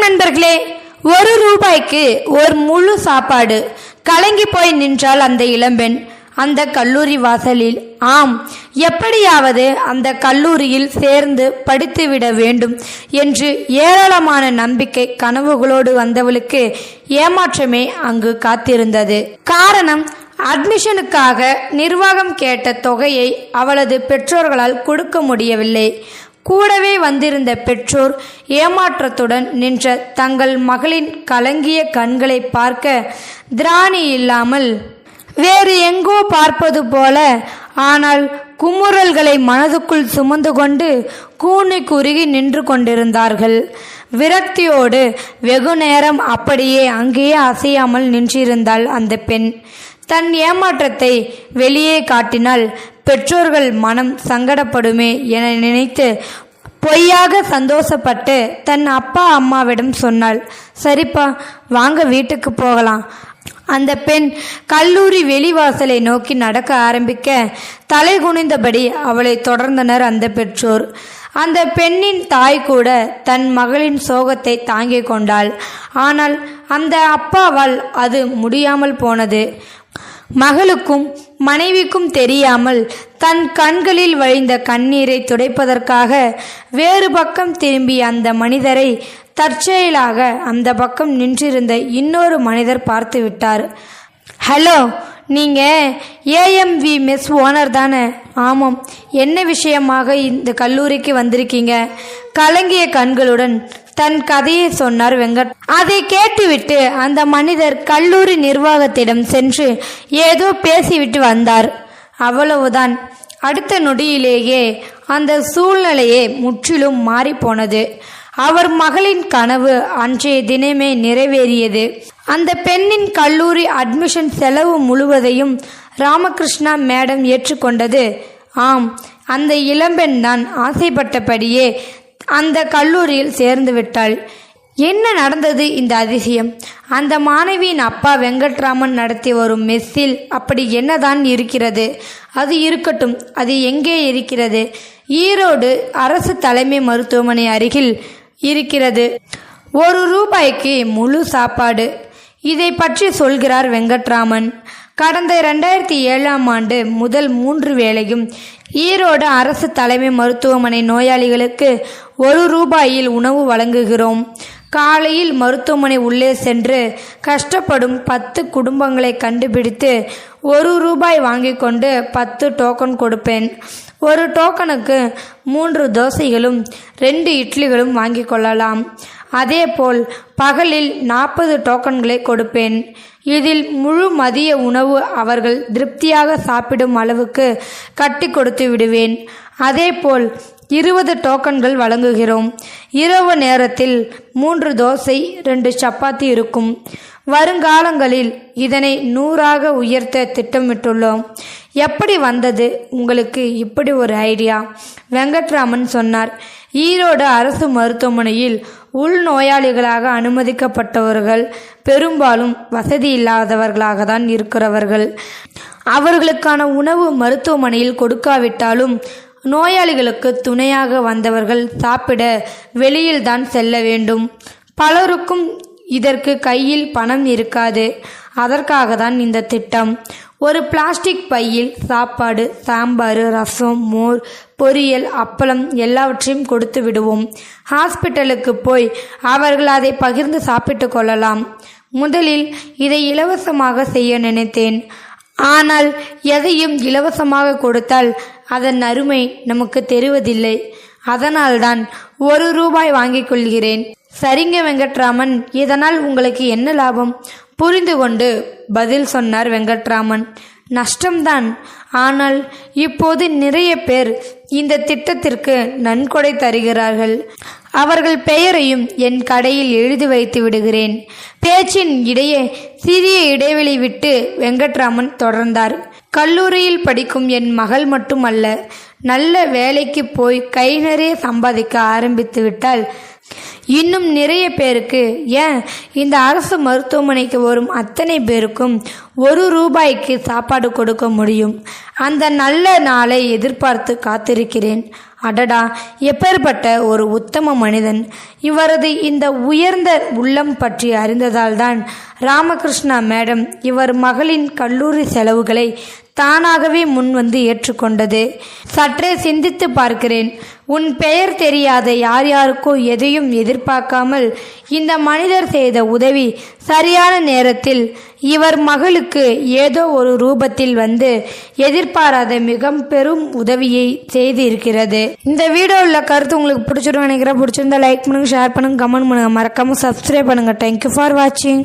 நண்பர்களே, 1 ரூபாய்க்கு ஒரு முழு சாப்பாடு. கலங்கி போய் நின்றாள் அந்த இளம்பெண் அந்த கல்லூரி வாசலில். ஆம், எப்படியாவது அந்த கல்லூரியில் சேர்ந்து படித்துவிட வேண்டும் என்று ஏராளமான நம்பிக்கை கனவுகளோடு வந்தவளுக்கு ஏமாற்றமே அங்கு காத்திருந்தது. காரணம், அட்மிஷனுக்காக நிர்வாகம் கேட்ட தொகையை அவளது பெற்றோர்களால் கொடுக்க முடியவில்லை. கூடவே வந்திருந்த பெற்றோர் ஏமாற்றத்துடன் நின்ற தங்கள் மகளின் கலங்கிய கண்களை பார்க்க திராணி இல்லாமல் வேறு எங்கோ பார்ப்பது போல, ஆனால் குமுறல்களை மனதுக்குள் சுமந்து கொண்டு கூனி குறுகி நின்று கொண்டிருந்தார்கள். விரக்தியோடு வெகு நேரம் அப்படியே அங்கேயே அசையாமல் நின்றிருந்தாள் அந்த பெண். தன் ஏமாற்றத்தை வெளியே காட்டினால் பெற்றோர்கள் மனம் சங்கடப்படுமே என நினைத்து பொய்யாக சந்தோஷப்பட்டு தன் அப்பா அம்மாவிடம் சொன்னாள். சரிப்பா, வாங்க வீட்டுக்கு போகலாம். அந்த பெண் கல்லூரி வெளிவாசலை நோக்கி நடக்க ஆரம்பிக்க தலை குனிந்தபடி அவளை தொடர்ந்தனர் அந்த பெற்றோர். அந்த பெண்ணின் தாய் கூட தன் மகளின் சோகத்தை தாங்கிக் கொண்டாள். ஆனால் அந்த அப்பாவால் அது முடியாமல் போனது. மகளுக்கும் மனைவிக்கும் தெரியாமல் தன் கண்களில் வழிந்த கண்ணீரை துடைப்பதற்காக வேறு பக்கம் திரும்பிய அந்த மனிதரை தற்செயலாக அந்த பக்கம் நின்றிருந்த இன்னொரு மனிதர் பார்த்து விட்டார். ஹலோ, நீங்கள் ஏஎம்வி மெஸ் ஓனர் தானே? ஆமாம். என்ன விஷயமாக இந்த கல்லூரிக்கு வந்திருக்கீங்க? கலங்கிய கண்களுடன் தன் கதையை சொன்னார் வெங்கட். அதை கேட்டுவிட்டு அந்த மனிதர் கல்லூரி நிர்வாகத்திடம் சென்று ஏதோ பேசிவிட்டு வந்தார். அவ்வளவுதான். அடுத்த நொடியிலேயே அந்த சூழ்நிலையே முற்றிலும் மாறிப்போனது. அவர் மகளின் கனவு அன்றைய தினமே நிறைவேறியது. அந்த பெண்ணின் கல்லூரி அட்மிஷன் செலவு முழுவதையும் ராமகிருஷ்ணா மேடம் ஏற்றுக்கொண்டது. ஆம், அந்த இளம்பெண் தான் ஆசைப்பட்டபடியே அந்த கல்லூரியில் சேர்ந்து விட்டாள். என்ன நடந்தது இந்த அதிசயம்? அந்த மாணவியின் அப்பா வெங்கட்ராமன் நடத்தி வரும் மெஸ்ஸில் அப்படி என்னதான் இருக்கிறது? அது இருக்கட்டும், அது எங்கே இருக்கிறது? ஈரோடு அரசு தலைமை மருத்துவமனை அருகில் இருக்கிறது. 1 ரூபாய்க்கு முழு சாப்பாடு. இதை பற்றி சொல்கிறார் வெங்கட்ராமன். கடந்த 2007ஆம் ஆண்டு முதல் 3 வேளையும் ஈரோடு அரசு தலைமை மருத்துவமனை நோயாளிகளுக்கு 1 ரூபாயில் உணவு வழங்குகிறோம். காலையில் மருத்துவமனை உள்ளே சென்று கஷ்டப்படும் 10 குடும்பங்களை கண்டுபிடித்து 1 ரூபாய் வாங்கி கொண்டு 10 டோக்கன் கொடுப்பேன். 1 டோக்கனுக்கு 3 தோசைகளும் 2 இட்லிகளும் வாங்கி கொள்ளலாம். அதேபோல் பகலில் 40 டோக்கன்களை கொடுப்பேன். இதில் முழு மதிய உணவு அவர்கள் திருப்தியாக சாப்பிடும் அளவுக்கு கட்டி கொடுத்து விடுவேன். அதேபோல் 20 டோக்கன்கள் வழங்குகிறோம். இரவு நேரத்தில் 3 தோசை 2 சப்பாத்தி இருக்கும். வருங்காலங்களில் இதனை 100ஆக உயர்த்த திட்டமிட்டுள்ளோம். எப்படி வந்தது உங்களுக்கு இப்படி ஒரு ஐடியா? வெங்கட்ராமன் சொன்னார். ஈரோடு அரசு மருத்துவமனையில் உள்நோயாளிகளாக அனுமதிக்கப்பட்டவர்கள் பெரும்பாலும் வசதி இல்லாதவர்களாக தான் இருக்கிறவர்கள். அவர்களுக்கான உணவு மருத்துவமனையில் கொடுக்காவிட்டாலும் நோயாளிகளுக்கு துணையாக வந்தவர்கள் சாப்பிட வெளியில்தான் செல்ல வேண்டும். பலருக்கும் இதற்கு கையில் பணம் இருக்காது. அதற்காக தான் இந்த திட்டம். ஒரு பிளாஸ்டிக் பையில் சாப்பாடு, சாம்பார், ரசம், மோர், பொரியல், அப்பளம் எல்லாவற்றையும் கொடுத்து விடுவோம். ஹாஸ்பிட்டலுக்கு போய் அவர்கள் அதை பகிர்ந்து சாப்பிட்டு கொள்ளலாம். முதலில் இதை இலவசமாக செய்ய நினைத்தேன். ஆனால் எதையும் இலவசமாக கொடுத்தால் அதன் அருமை நமக்கு தெரிவதில்லை. அதனால்தான் 1 ரூபாய் வாங்கிக் கொள்கிறேன். சரிங்க வெங்கட்ராமன், இதனால் உங்களுக்கு என்ன லாபம்? புரிந்து கொண்டு பதில் சொன்னார் வெங்கட்ராமன். நஷ்டம்தான். ஆனால் இப்போது நிறைய பேர் இந்த திட்டத்திற்கு நன்கொடை தருகிறார்கள். அவர்கள் பெயரையும் என் கடையில் எழுதி வைத்து விடுகிறேன். பேச்சின் இடையே சிறிய இடைவெளி விட்டு வெங்கட்ராமன் தொடர்ந்தார். கல்லூரியில் படிக்கும் என் மகள் மட்டுமல்ல, நல்ல வேலைக்கு போய் கை நிறைய சம்பாதிக்க ஆரம்பித்து விட்டால் இன்னும் நிறைய பேருக்கு, ஏன் இந்த அரசு மருத்துவமனைக்கு வரும் அத்தனை பேருக்கும் 1 ரூபாய்க்கு சாப்பாடு கொடுக்க முடியும். அந்த நல்ல நாளை எதிர்பார்த்து காத்திருக்கிறேன். அடடா, எப்பேற்பட்ட ஒரு உத்தம மனிதன்! இவரது இந்த உயர்ந்த உள்ளம் பற்றி அறிந்ததால் தான் ராமகிருஷ்ணா மேடம் இவர் மகளின் கல்லூரி செலவுகளை தானாகவே முன்வந்து ஏற்றுக்கொண்டது. சற்றே சிந்தித்து பார்க்கிறேன். உன் பெயர் தெரியாத யார் யாருக்கோ எதையும் எதிர்பார்க்காமல் இந்த மனிதர் செய்த உதவி சரியான நேரத்தில் இவர் மகளுக்கு ஏதோ ஒரு ரூபத்தில் வந்து எதிர்பாராத மிக பெரும் உதவியை செய்து இருக்கிறது. இந்த வீடியோ உள்ள கருத்து உங்களுக்கு பிடிச்சிருக்கும் நினைக்கிறேன். பிடிச்சிருந்தா லைக் பண்ணுங்க, ஷேர் பண்ணுங்க, கமெண்ட் பண்ணுங்க, மறக்காம சப்ஸ்கிரைப் பண்ணுங்க. தேங்க்யூ ஃபார் வாட்சிங்.